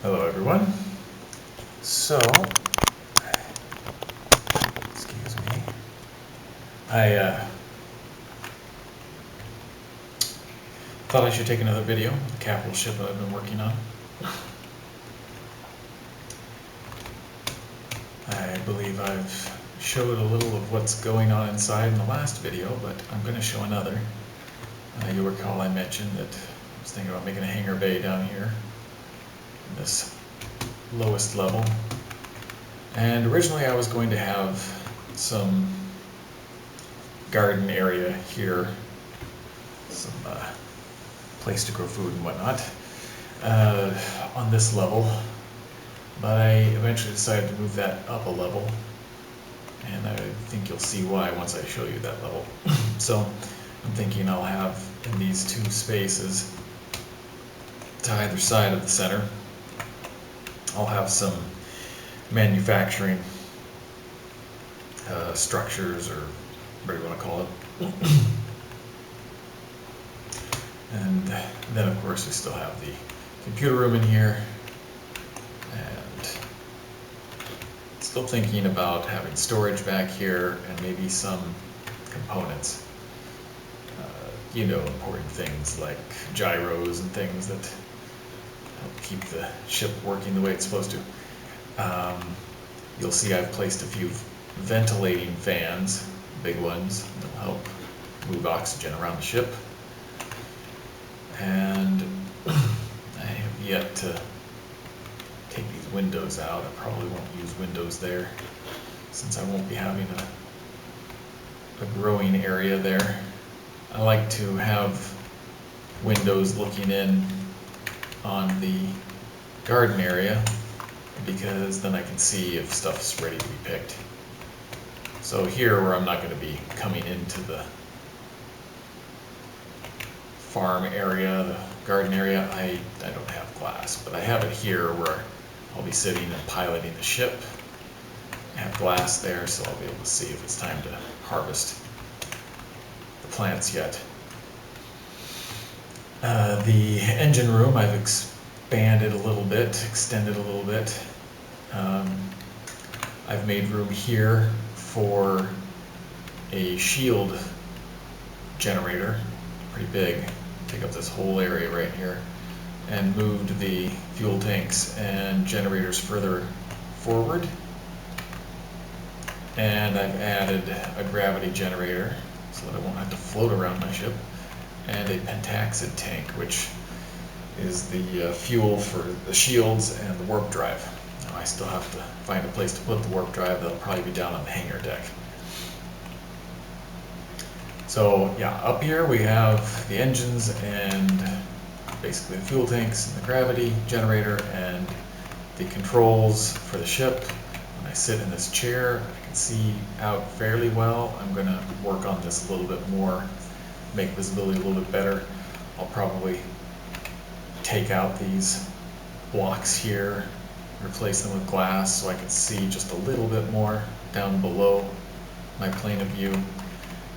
Hello everyone. So, excuse me, I thought I should take another video of the capital ship that I've been working on. I believe I've showed a little of what's going on inside in the last video, but I'm going to show another. You'll recall I mentioned that I was thinking about making a hangar bay down here, in this lowest level. And originally I was going to have some garden area here, some place to grow food and whatnot on this level, but I eventually decided to move that up a level, and I think you'll see why once I show you that level. So I'm thinking I'll have in these two spaces to either side of the center, I'll have some manufacturing structures, or whatever you want to call it. And then of course we still have the computer room in here, and still thinking about having storage back here and maybe some components. Important things like gyros and things that help keep the ship working the way it's supposed to. You'll see I've placed a few ventilating fans, big ones, that'll help move oxygen around the ship. And I have yet to take these windows out. I probably won't use windows there, since I won't be having a growing area there. I like to have windows looking in on the garden area, because then I can see if stuff's ready to be picked. So here, where I'm not going to be coming into the farm area, the garden area, I don't have glass, but I have it here where I'll be sitting and piloting the ship. I have glass there, so I'll be able to see if it's time to harvest the plants yet. The engine room I've expanded a little bit, extended a little bit. I've made room here for a shield generator, pretty big, take up this whole area right here, and moved the fuel tanks and generators further forward. And I've added a gravity generator so that I won't have to float around my ship, and a pentaxid tank, which is the fuel for the shields and the warp drive. Now I still have to find a place to put the warp drive. That'll probably be down on the hangar deck. So yeah, up here we have the engines and basically the fuel tanks and the gravity generator and the controls for the ship. When I sit in this chair, I can see out fairly well. I'm going to work on this a little bit more, make visibility a little bit better. I'll probably take out these blocks here, replace them with glass so I can see just a little bit more down below my plane of view.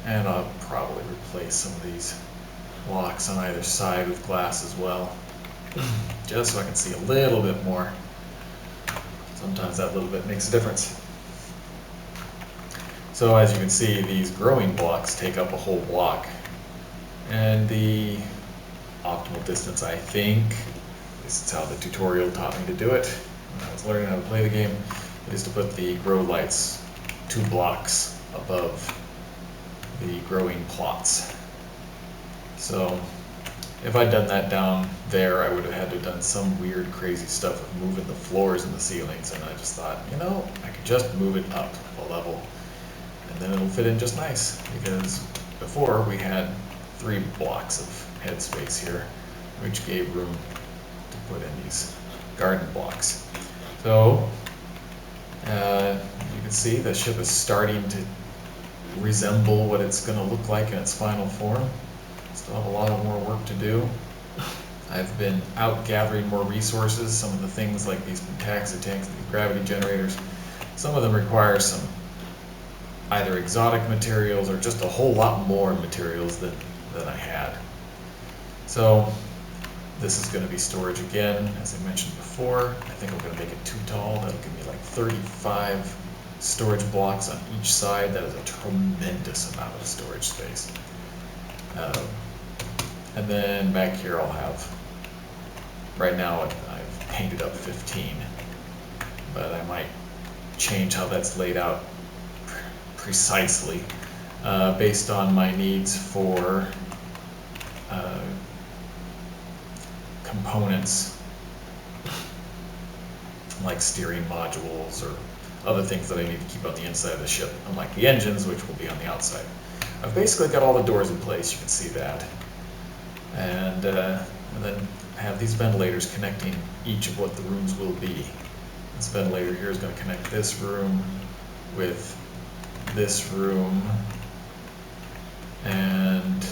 And I'll probably replace some of these blocks on either side with glass as well, just so I can see a little bit more. Sometimes that little bit makes a difference. So as you can see, these growing blocks take up a whole block. And the optimal distance, I think, this is how the tutorial taught me to do it when I was learning how to play the game, is to put the grow lights 2 blocks above the growing plots. So if I'd done that down there, I would have had to have done some weird crazy stuff with moving the floors and the ceilings, and I just thought, I could just move it up a level and then it'll fit in just nice, because before we had 3 blocks of headspace here, which gave room to put in these garden blocks. So you can see the ship is starting to resemble what it's going to look like in its final form. Still have a lot of more work to do. I've been out gathering more resources. Some of the things like these pentaxid tanks, these gravity generators, some of them require some either exotic materials or just a whole lot more materials than I had. So This is going to be storage again, as I mentioned before. I think I'm going to make it too tall. That'll give me like 35 storage blocks on each side. That is a tremendous amount of storage space. And then back here I'll have, right now I've painted up 15, but I might change how that's laid out precisely based on my needs for components like steering modules or other things that I need to keep on the inside of the ship, unlike the engines, which will be on the outside. I've basically got all the doors in place, you can see that. And then I have these ventilators connecting each of what the rooms will be. This ventilator here is going to connect this room with this room, and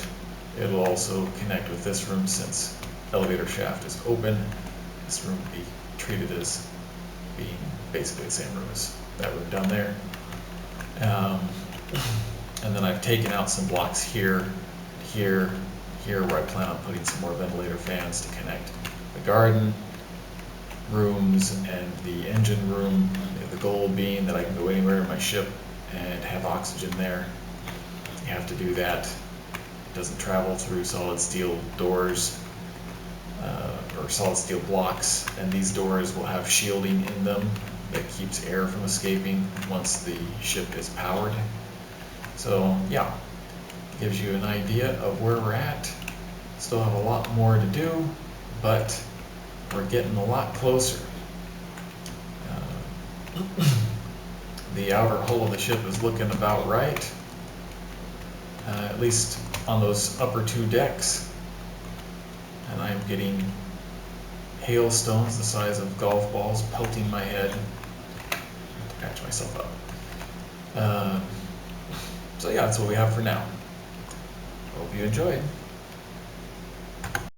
it'll also connect with this room since elevator shaft is open. This room will be treated as being basically the same room as that room down there. And then I've taken out some blocks here, here, here, where I plan on putting some more ventilator fans to connect the garden rooms and the engine room, the goal being that I can go anywhere in my ship and have oxygen there. You have to do that. It doesn't travel through solid steel doors or solid steel blocks, and these doors will have shielding in them that keeps air from escaping once the ship is powered. So yeah, gives you an idea of where we're at. Still have a lot more to do, but we're getting a lot closer. The outer hull of the ship is looking about right, at least on those upper two decks. And I'm getting hailstones the size of golf balls pelting my head. I have to patch myself up. So yeah, that's what we have for now. Hope you enjoyed.